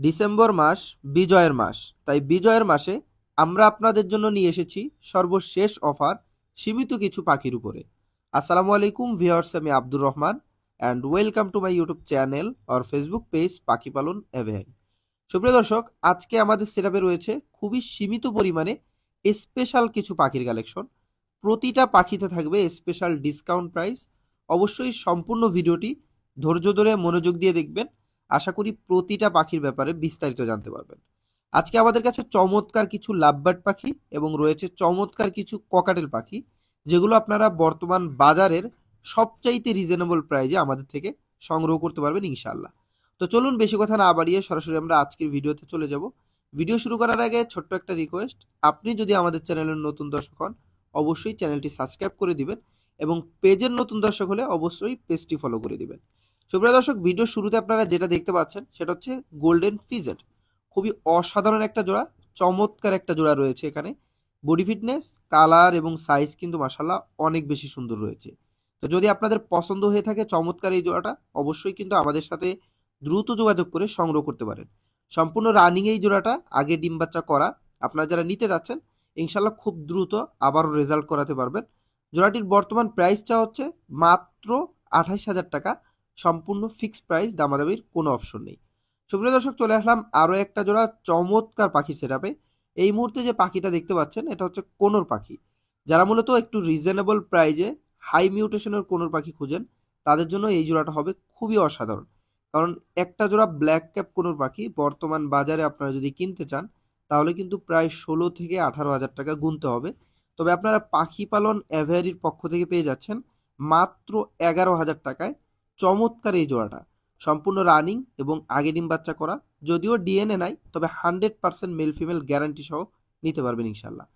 December মাস বিজয়ের মাস, তাই বিজয়ের মাসে আমরা আপনাদের জন্য নিয়ে এসেছি সর্বশেষ অফার সীমিত কিছু পাখির উপরে। আসসালামু আলাইকুম ভিউয়ার্স, আমি Abdur Rahman and welcome to my YouTube channel or Facebook page পাখি পালন এভেন। সুপ্রিয় দর্শক, আজকে আমাদের সেটআপে রয়েছে খুবই সীমিত পরিমাণে স্পেশাল কিছু পাখির কালেকশন। প্রতিটা পাখিতে থাকবে স্পেশাল ডিসকাউন্ট প্রাইস। অবশ্যই সম্পূর্ণ ভিডিওটি ধৈর্য ধরে মনোযোগ দিয়ে দেখবেন। আশা করি প্রতিটা পাখির ব্যাপারে বিস্তারিত জানতে পারবেন। আজকে আমাদের কাছে চমৎকার কিছু লাভবার্ড পাখি এবং রয়েছে চমৎকার কিছু ককাটেল পাখি, যেগুলো আপনারা বর্তমান বাজারের সবচাইতে রিজনেবল প্রাইজে আমাদের থেকে সংগ্রহ করতে পারবেন ইনশাআল্লাহ। তো চলুন বেশি কথা না বাড়িয়ে সরাসরি আমরা আজকের ভিডিওতে চলে যাব। ভিডিও শুরু করার আগে ছোট্ট একটা রিকোয়েস্ট, আপনি যদি আমাদের চ্যানেলের নতুন দর্শক হন অবশ্যই চ্যানেলটি সাবস্ক্রাইব করে দিবেন এবং পেজের নতুন দর্শক হলে অবশ্যই পেজটি ফলো করে দিবেন। সুপ্রিয় দর্শক, ভিডিও শুরুতে আপনারা যেটা দেখতে পাচ্ছেন সেটা হচ্ছে গোল্ডেন ফিজেট। খুবই অসাধারণ একটা জোড়া, চমৎকার একটা জোড়া রয়েছে এখানে। বডি ফিটনেস, কালার এবং সাইজ কিন্তু মাশাআল্লাহ অনেক বেশি সুন্দর রয়েছে। তো যদি আপনাদের পছন্দ হয়ে থাকে চমৎকার এই জোড়াটা, অবশ্যই কিন্তু আমাদের সাথে দ্রুত যোগাযোগ করে সংগ্রহ করতে পারেন। সম্পূর্ণ রানিং এই জোড়াটা, আগে ডিম বাচ্চা করা। আপনারা যারা নিতে যাচ্ছেন ইনশাল্লাহ খুব দ্রুত আবারও রেজাল্ট করাতে পারবেন। জোড়াটির বর্তমান প্রাইসটা হচ্ছে মাত্র 28,000 টাকা, সম্পূর্ণ ফিক্সড প্রাইস, দামাদামির কোনো অপশন নেই। সুপ্রিয় দর্শক, চলে আসলাম আরও একটা জোড়া চমৎকার পাখির সেটআপে। এই মুহূর্তে যে পাখিটা দেখতে পাচ্ছেন এটা হচ্ছে কোনোর পাখি। যারা মূলত একটু রিজনেবল প্রাইজে হাই মিউটেশনের কোনোর পাখি খুঁজেন তাদের জন্য এই জোড়াটা হবে খুবই অসাধারণ। কারণ একটা জোড়া ব্ল্যাক ক্যাপ কোনোর পাখি বর্তমান বাজারে আপনারা যদি কিনতে চান তাহলে কিন্তু প্রায় 16 থেকে 18 হাজার টাকা গুনতে হবে। তবে আপনারা পাখি পালন অ্যাভেয়ারির পক্ষ থেকে পেয়ে যাচ্ছেন মাত্র 11,000 টাকায় চমৎকার এই জোড়াটা। সম্পূর্ণ রানিং এবং আগে ডিম বাচ্চা করা, যদিও ডিএনএ নাই, তবে 100% মেল ফিমেল গ্যারান্টি সহ নিতে পারবেন ইনশাল্লাহ।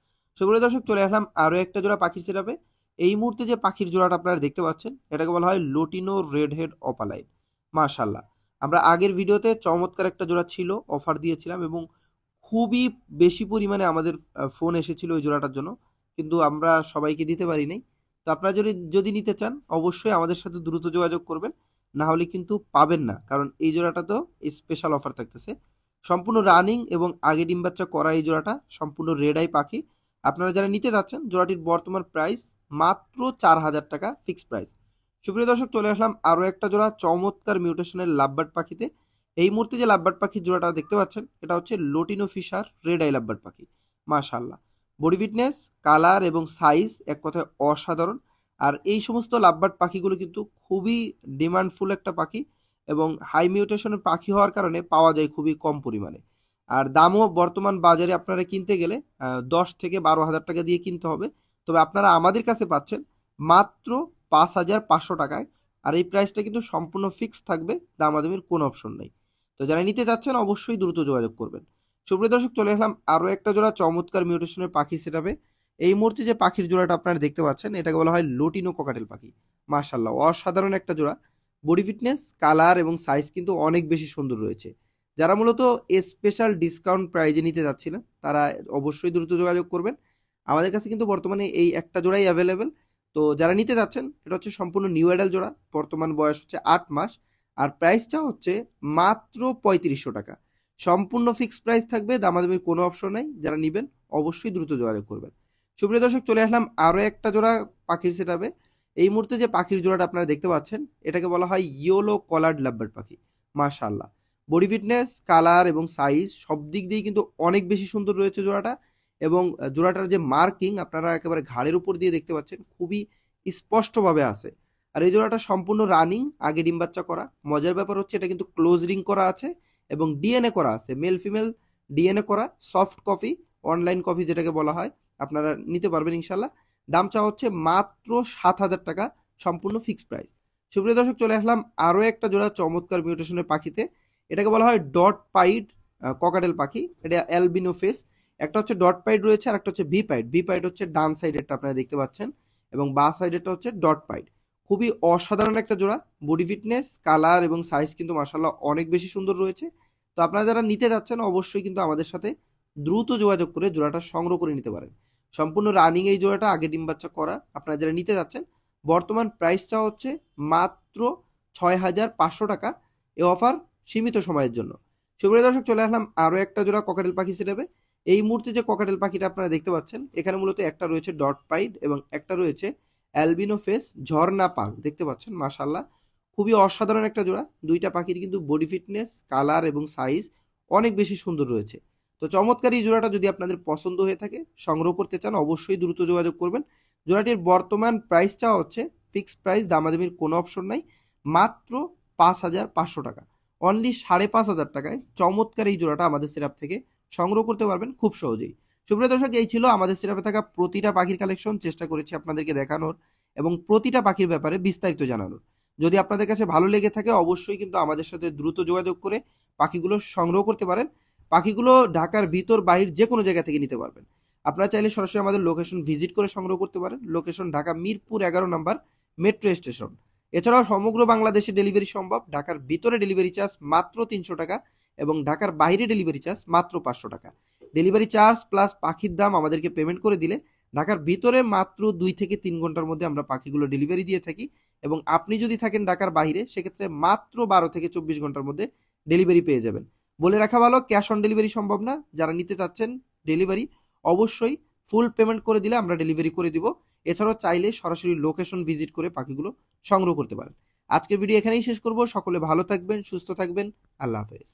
সুপ্রিয় দর্শক, চলে আসলাম আরও একটা জোড়া পাখির সেটআপে। এই মুহূর্তে যে পাখির জোড়াটা আপনারা দেখতে পাচ্ছেন এটাকে বলা হয় লোটিনো রেড হেড অপালাইন। মাশাল্লাহ, আমরা আগের ভিডিওতে চমৎকার একটা জোড়া ছিল, অফার দিয়েছিলাম এবং খুবই বেশি পরিমাণে আমাদের ফোন এসেছিল ওই জোড়াটার জন্য, কিন্তু আমরা সবাইকে দিতে পারি নাই। তো আপনারা যদি যদি নিতে চান অবশ্যই আমাদের সাথে দ্রুত যোগাযোগ করবেন, না হলে কিন্তু পাবেন না, কারণ এই জোড়াটা তো স্পেশাল অফার থাকতেছে। সম্পূর্ণ রানিং এবং আগে ডিম বাচ্চা করা এই জোড়াটা, সম্পূর্ণ রেড আই পাখি। আপনারা যারা নিতে যাচ্ছেন জোড়াটির বর্তমান প্রাইস মাত্র 4,000 টাকা ফিক্সড প্রাইস। সুপ্রিয় দর্শক, চলে আসলাম আরও একটা জোড়া চমৎকার মিউটেশনের লাভবার্ড পাখিতে। এই মুহূর্তে যে লাভবার্ড পাখির জোড়াটা দেখতে পাচ্ছেন এটা হচ্ছে lutino fisher red eye lovebird পাখি। মাশাআল্লাহ, বডি ফিটনেস, কালার এবং সাইজ এক কথায় অসাধারণ। আর এই সমস্ত লাভবার্ড পাখিগুলো কিন্তু খুবই ডিমান্ডফুল একটা পাখি এবং হাই মিউটেশনের পাখি হওয়ার কারণে পাওয়া যায় খুবই কম পরিমাণে। আর দামও বর্তমান বাজারে আপনারা কিনতে গেলে 10 থেকে 12 হাজার টাকা দিয়ে কিনতে হবে। তবে আপনারা আমাদের কাছে পাচ্ছেন মাত্র 5,500 টাকায়। আর এই প্রাইসটা কিন্তু সম্পূর্ণ ফিক্স থাকবে, দামাদামির কোনো অপশন নেই। তো যারা নিতে যাচ্ছেন অবশ্যই দ্রুত যোগাযোগ করবেন। সুপ্রিয় দর্শক, চলে আসলাম আরও একটা জোড়া চমৎকার মিউটেশনের পাখি সেটাবে। এই মুহূর্তে যে পাখির জোড়াটা আপনারা দেখতে পাচ্ছেন এটাকে বলা হয় লোটিনো ককাটেল পাখি। মাশাল্লাহ, অসাধারণ একটা জোড়া। বডি ফিটনেস, কালার এবং সাইজ কিন্তু অনেক বেশি সুন্দর রয়েছে। যারা মূলত স্পেশাল ডিসকাউন্ট প্রাইজে নিতে যাচ্ছিলেন তারা অবশ্যই দ্রুত যোগাযোগ করবেন। আমাদের কাছে কিন্তু বর্তমানে এই একটা জোড়াই অ্যাভেলেবেল। তো যারা নিতে যাচ্ছেন এটা হচ্ছে সম্পূর্ণ নিউ অ্যাডাল জোড়া, বর্তমান বয়স হচ্ছে 8 মাস। আর প্রাইসটা হচ্ছে মাত্র 3500 টাকা, সম্পূর্ণ ফিক্সড প্রাইস থাকবে, দামাদামির কোনো অপশন নাই। যারা নেবেন অবশ্যই দ্রুত যোগাযোগ করবেন। সুপ্রিয় দর্শক, চলে আসলাম আরও একটা জোড়া পাখির সেটআপে। এই মুহূর্তে যে পাখির জোড়াটা আপনারা দেখতে পাচ্ছেন এটাকে বলা হয় ইয়েলো কলার্ড লাভবার্ড পাখি। মাশাআল্লাহ, বডি ফিটনেস, কালার এবং সাইজ সব দিক দিয়েই কিন্তু অনেক বেশি সুন্দর রয়েছে জোড়াটা। এবং জোড়াটার যে মার্কিং আপনারা একেবারে ঘাড়ের উপর দিয়ে দেখতে পাচ্ছেন, খুবই স্পষ্টভাবে আছে। আর এই জোড়াটা সম্পূর্ণ রানিং, আগে ডিম বাচ্চা করা। মজার ব্যাপার হচ্ছে এটা কিন্তু ক্লোজ রিং করা আছে এবং ডিএনএ করা আছে, মেল ফিমেল ডিএনএ করা। সফট কপি, অনলাইন কপি যেটাকে বলা হয়, আপনারা নিতে পারবেন ইনশাল্লাহ। দাম চা হচ্ছে মাত্র 7,000 টাকা, সম্পূর্ণ ফিক্সড প্রাইস। সুপ্রিয় দর্শক, চলে আসলাম আরও একটা জোড়া চমৎকার মিউটেশনের পাখিতে। এটাকে বলা হয় ডট পাইড ককাটেল পাখি। এটা অ্যালবিনো ফেস। একটা হচ্ছে ডট পাইড রয়েছে আর একটা হচ্ছে ভি পাইড। ভি পাইড হচ্ছে ডান সাইডেরটা আপনারা দেখতে পাচ্ছেন এবং বাঁ সাইডেরটা হচ্ছে ডট পাইড। খুবই অসাধারণ একটা জোড়া। বডি ফিটনেস, কালার এবং সাইজ কিন্তু মাশাআল্লাহ অনেক বেশি সুন্দর রয়েছে। তো আপনারা যারা নিতে যাচ্ছেন অবশ্যই কিন্তু আমাদের সাথে দ্রুত যোগাযোগ করে জোড়াটা সংগ্রহ করে নিতে পারেন। সম্পূর্ণ রানিং এই জোড়াটা, আগে ডিম বাচ্চা করা। আপনারা যারা নিতে যাচ্ছেন বর্তমান প্রাইসটা হচ্ছে মাত্র 6,500 টাকা। এই অফার সীমিত সময়ের জন্য। সুপ্রিয় দর্শক, চলে আসলাম আরো একটা জোড়া ককাটেল পাখি সেটাবে। এই মুহূর্তে যে ককাটেল পাখিটা আপনারা দেখতে পাচ্ছেন, এখানে মূলত একটা রয়েছে ডট পাইড এবং একটা রয়েছে অ্যালবিনো ফেস ঝর্ণা পাল। দেখতে পাচ্ছেন মাশাআল্লাহ, খুবই অসাধারণ একটা জোড়া। দুইটা পাখির কিন্তু বডি ফিটনেস, কালার এবং সাইজ অনেক বেশি সুন্দর রয়েছে। তো চমৎকার এই জোড়াটা যদি আপনাদের পছন্দ হয়ে থাকে, সংগ্রহ করতে চান, অবশ্যই দ্রুত যোগাযোগ করবেন। জোড়াটির বর্তমান প্রাইসটা হচ্ছে ফিক্সড প্রাইস, দামাদামির কোনো অপশন নাই, মাত্র 5,500 টাকা। অনলি 5,500 টাকায় চমৎকার এই জোড়াটা আমাদের সিরাপ থেকে সংগ্রহ করতে পারবেন খুব সহজেই। সুপ্রিয় দর্শক, এই ছিল আমাদের সিরাপে থাকা প্রতিটা পাখির কালেকশন। চেষ্টা করেছি আপনাদেরকে দেখানোর এবং প্রতিটা পাখির ব্যাপারে বিস্তারিত জানানোর। যদি আপনাদের কাছে ভালো লেগে থাকে, অবশ্যই কিন্তু আমাদের সাথে দ্রুত যোগাযোগ করে পাখিগুলো সংগ্রহ করতে পারেন। পাখিগুলো ঢাকার ভিতর বাহির যে কোনো জায়গা থেকে নিতে পারবেন। আপনারা চাইলে সরাসরি আমাদের লোকেশন ভিজিট করে সংগ্রহ করতে পারেন। লোকেশন ঢাকা মিরপুর 11 নম্বর মেট্রো স্টেশন। এছাড়াও সমগ্র বাংলাদেশে ডেলিভারি সম্ভব। ঢাকার ভিতরে ডেলিভারি চার্জ মাত্র 300 টাকা এবং ঢাকার বাইরে ডেলিভারি চার্জ মাত্র 500 টাকা। ডেলিভারি চার্জ প্লাস পাখির দাম আমাদেরকে পেমেন্ট করে দিলে ঢাকার ভিতরে মাত্র 2 থেকে 3 ঘন্টার মধ্যে আমরা পাখিগুলো ডেলিভারি দিয়ে থাকি। এবং আপনি যদি থাকেন ঢাকার বাইরে, সেক্ষেত্রে মাত্র 12 থেকে 24 ঘন্টার মধ্যে ডেলিভারি পেয়ে যাবেন। বলে রাখা ভালো, ক্যাশ অন ডেলিভারি সম্ভব না। যারা নিতে চাচ্ছেন ডেলিভারি, অবশ্যই ফুল পেমেন্ট করে দিলে আমরা ডেলিভারি করে দিব। এছাড়াও চাইলে সরাসরি লোকেশন ভিজিট করে পাখিগুলো সংগ্রহ করতে পারেন। আজকের ভিডিও এখানেই শেষ করব। সকলে ভালো থাকবেন, সুস্থ থাকবেন। আল্লাহ হাফেজ।